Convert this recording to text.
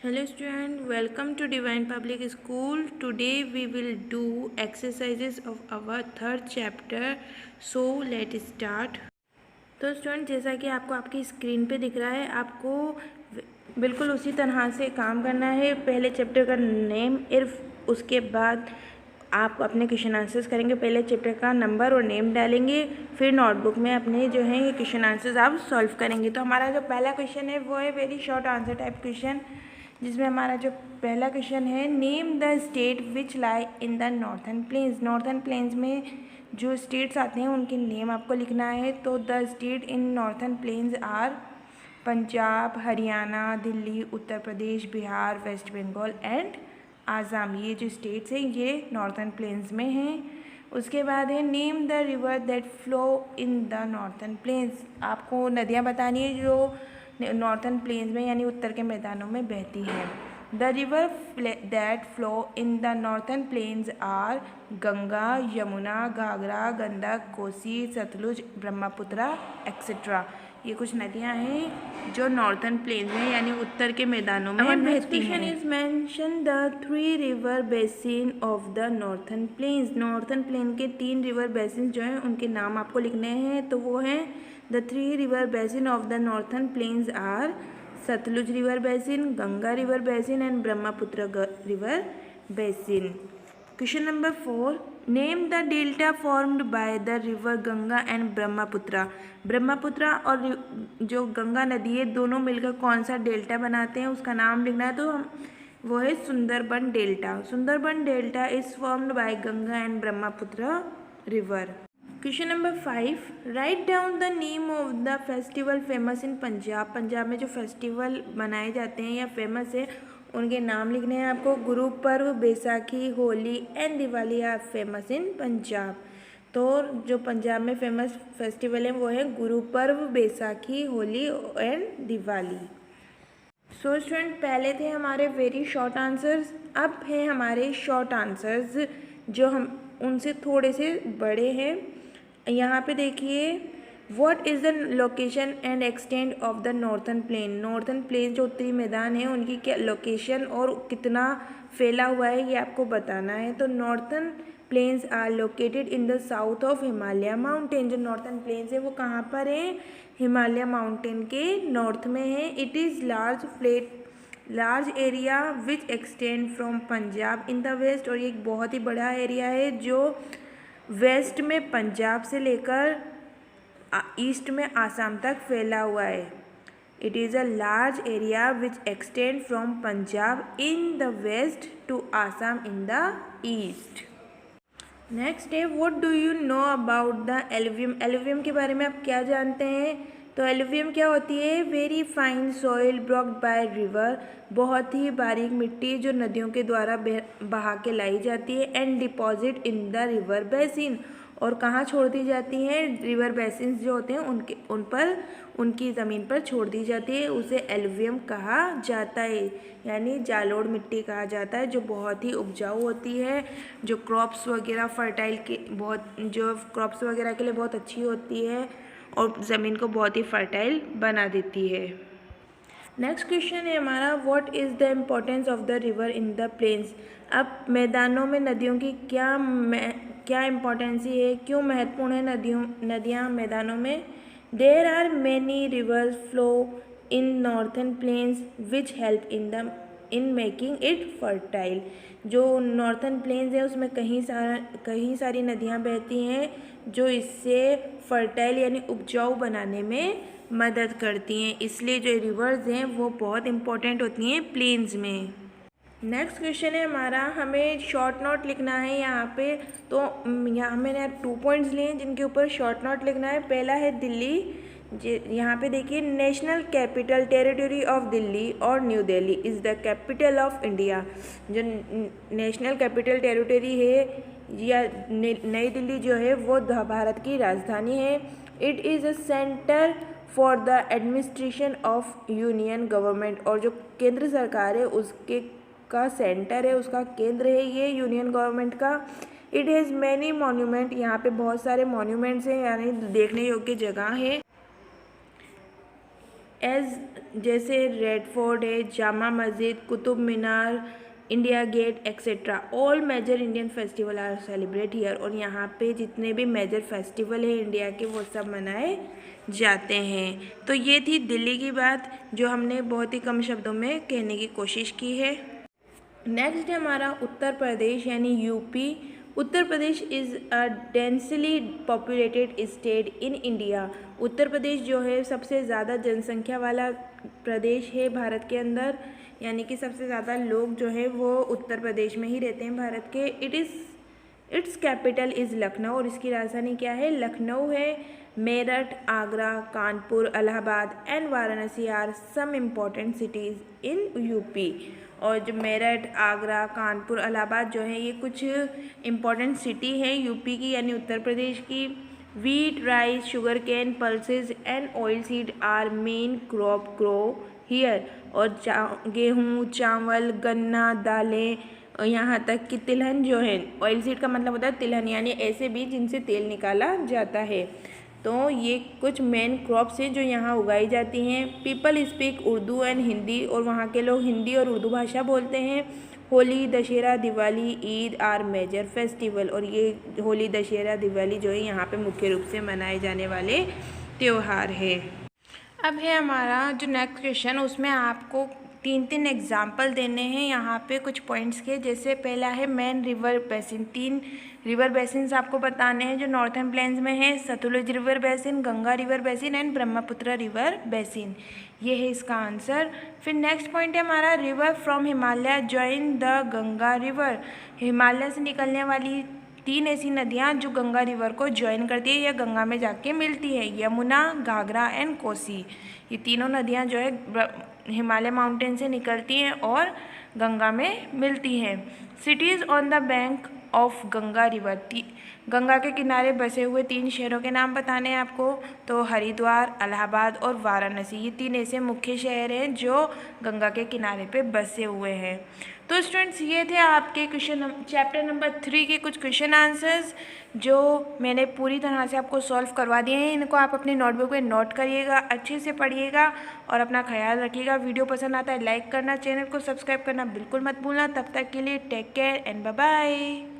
Hello student, welcome to Divine Public School. Today we will do exercises of our third chapter. So let's start. तो student जैसा कि आपको आपकी screen पे दिख रहा है, आपको बिल्कुल उसी तरह से काम करना है। पहले चैप्टर का नेम इर्फ, उसके बाद आप अपने क्वेश्चन आंसर्स करेंगे। पहले चैप्टर का नंबर और नेम डालेंगे, फिर नोटबुक में अपने जो है ये क्वेश्चन आंसर्स आप सॉल्व करेंगे। तो हमारा जो पहला क्वेश्चन है वो है very short answer type question, जिसमें हमारा जो पहला क्वेश्चन है, name the state which lie in the northern plains. Northern plains में जो स्टेट्स आते हैं उनके नेम आपको लिखना है। तो the state in northern plains are Punjab, Haryana, Delhi, Uttar Pradesh, Bihar, West Bengal and Assam. ये जो स्टेट्स हैं ये नॉर्थन प्लेन्स में हैं। उसके बाद है name the river that flow in the northern plains. आपको नदियाँ बतानी है जो नॉर्थन प्लेन्स में यानी उत्तर के मैदानों में बहती है। The river that flow in the northern plains are Ganga, Yamuna, Ghaghara, Gandak, Kosi, Sutlej, Brahmaputra etcetera. ये कुछ नदियाँ हैं जो नॉर्थन प्लेन्स में यानी उत्तर के मैदानों में बहती हैं। Is mention the 3 river basin of the northern plains. Northern plain के 3 रिवर बेसिन जो हैं उनके नाम आपको लिखने हैं। तो वो हैं the 3 river basin of the northern plains are Sutlej river basin, Ganga river basin and Brahmaputra river basin. Question number 4, name the delta formed by the river Ganga and Brahmaputra. Brahmaputra और जो गंगा नदी है दोनों मिलकर कौन सा डेल्टा बनाते हैं उसका नाम लिखना है। तो हम वो है Sundarban delta. Sundarban delta is formed by Ganga and Brahmaputra river. Question number 5, write down the name of the festival famous in Punjab. Punjab में जो फेस्टिवल मनाए जाते हैं या फेमस है उनके नाम लिखने हैं आपको। Guru Parv, Baisakhi, Holi and Diwali are famous in Punjab. तो जो पंजाब में फेमस फेस्टिवल है वो है गुरु Parv, Baisakhi, Holi and Diwali. So student पहले थे हमारे वेरी शॉर्ट आंसर्स, अब है हमारे शॉर्ट आंसर्स जो हम उनसे थोड़े से बड़े हैं। यहाँ पे देखिए, what is the location and extent of the northern plain. Northern plain जो उत्तरी मैदान है उनकी क्या लोकेशन और कितना फैला हुआ है ये आपको बताना है। तो northern plains are located in the south of Himalaya mountain. जो नॉर्थन प्लेन्स है वो कहाँ पर है? हिमालय माउंटेन के नॉर्थ में है। It is large area which extend from Punjab in the west. और ये एक बहुत ही बड़ा एरिया है जो वेस्ट में पंजाब से लेकर ईस्ट में आसाम तक फैला हुआ है। It is a large area which extend from Punjab in the west to Assam in the east. Next है, what do you know about the alluvium. Alluvium के बारे में आप क्या जानते हैं? तो एलुवियम क्या होती है? Very fine soil blocked by river. बहुत ही बारीक मिट्टी जो नदियों के द्वारा बहा के लाई जाती है। And deposit in the river basin. और कहाँ छोड़ दी जाती हैं? रिवर बेसिन जो होते हैं उन पर उनकी ज़मीन पर छोड़ दी जाती है। उसे एलुवियम कहा जाता है, यानी जालोड़ मिट्टी कहा जाता है, जो बहुत ही उपजाऊ होती है, जो क्रॉप्स वगैरह क्रॉप्स वगैरह के लिए बहुत अच्छी होती है और ज़मीन को बहुत ही फर्टाइल बना देती है। नेक्स्ट क्वेश्चन है हमारा, what is the importance of the river in the plains. अब मैदानों में नदियों की क्या इम्पोर्टेंस है, क्यों महत्वपूर्ण है नदियाँ मैदानों में? There are many rivers flow in northern plains which help in making it fertile. जो नॉर्थन प्लेन्स है उसमें कई सारी नदियाँ बहती हैं जो इससे फर्टाइल यानी उपजाऊ बनाने में मदद करती हैं। इसलिए जो रिवर्स हैं वो बहुत इम्पोर्टेंट होती हैं प्लेन्स में। नेक्स्ट क्वेश्चन है हमारा, हमें शॉर्ट नोट लिखना है यहाँ पे। तो यहाँ मैंने 2 पॉइंट्स लिए हैं जिनके ऊपर शॉर्ट नोट लिखना है। पहला है दिल्ली। यहाँ पे देखिए, national capital territory of Delhi और new Delhi is the capital of India. जो नेशनल कैपिटल टेरिटरी है या नई दिल्ली जो है वो भारत की राजधानी है। It is a centre for the administration of union government. और जो केंद्र सरकार है उसके का सेंटर है, उसका केंद्र है ये यूनियन गवर्नमेंट का। It has many monument. यहाँ पे बहुत सारे मॉन्यूमेंट्स हैं यानी देखने योग्य जगह है। एज जैसे रेड फोर्ट है, Jama Masjid, Qutub Minar, India gate etcetera. All major Indian festival are celebrate here. और यहाँ पे जितने भी मेजर फेस्टिवल है इंडिया के वो सब मनाए जाते हैं। तो ये थी दिल्ली की बात जो हमने बहुत ही कम शब्दों में कहने की कोशिश की है। नेक्स्ट है हमारा उत्तर प्रदेश यानी UP. Uttar Pradesh is a densely populated state in India. Uttar Pradesh जो है सबसे ज़्यादा जनसंख्या वाला प्रदेश है भारत के अंदर, यानी कि सबसे ज़्यादा लोग जो है वो उत्तर प्रदेश में ही रहते हैं भारत के। इट्स कैपिटल इज़ लखनऊ और इसकी राजधानी क्या है? लखनऊ है। Meerut, Agra, Kanpur, Allahabad and Varanasi are some important cities in UP. और जो मेरठ, आगरा, कानपुर, इलाहाबाद जो है ये कुछ इम्पॉर्टेंट सिटी है यूपी की यानी उत्तर प्रदेश की। Wheat, rice, sugarcane, pulses and oil seed are main crop grow here. और गेहूँ, चावल, गन्ना, दालें, यहाँ तक कि तिलहन जो है, ऑयल सीड का मतलब होता है तिलहन यानी ऐसे बीज जिनसे तेल निकाला जाता है। तो ये कुछ मेन क्रॉप्स हैं जो यहाँ उगाई जाती हैं। People speak Urdu and Hindi और वहाँ के लोग हिंदी और उर्दू भाषा बोलते हैं। Holi, Dussehra, Diwali, Eid are major festival. और ये होली, दशहरा, दिवाली जो है यहाँ पे मुख्य रूप से मनाए जाने वाले त्यौहार है। अब है हमारा जो नेक्स्ट क्वेश्चन, उसमें आपको 3 एग्जाम्पल देने हैं यहाँ पे कुछ पॉइंट्स के। जैसे पहला है main river basin. 3 river basins आपको बताने हैं जो नॉर्थर्न प्लेन्स में है। Sutlej river basin, Ganga river basin and Brahmaputra river basin. ये है इसका आंसर। फिर नेक्स्ट पॉइंट है हमारा river from Himalaya join the Ganga river. Himalaya से निकलने वाली 3 ऐसी नदियाँ जो गंगा रिवर को ज्वाइन करती है या गंगा में जाके मिलती है। यमुना, घाघरा एंड कोसी। ये तीनों नदियाँ जो है हिमालय माउंटेन से निकलती हैं और गंगा में मिलती हैं। Cities on the bank of Ganga river. Ganga के किनारे बसे हुए 3 शहरों के नाम बताने हैं आपको। तो हरिद्वार, इलाहाबाद और वाराणसी, ये 3 ऐसे मुख्य शहर हैं जो गंगा के किनारे पे बसे हुए हैं। तो स्टूडेंट्स ये थे आपके क्वेश्चन चैप्टर नंबर 3 के कुछ क्वेश्चन आंसर्स जो मैंने पूरी तरह से आपको सॉल्व करवा दिए हैं। इनको आप अपने नोटबुक में नोट करिएगा, अच्छे से पढ़िएगा और अपना ख्याल रखिएगा। वीडियो पसंद आता है लाइक करना, चैनल को सब्सक्राइब करना बिल्कुल मत भूलना। तब तक के लिए take care and bye bye.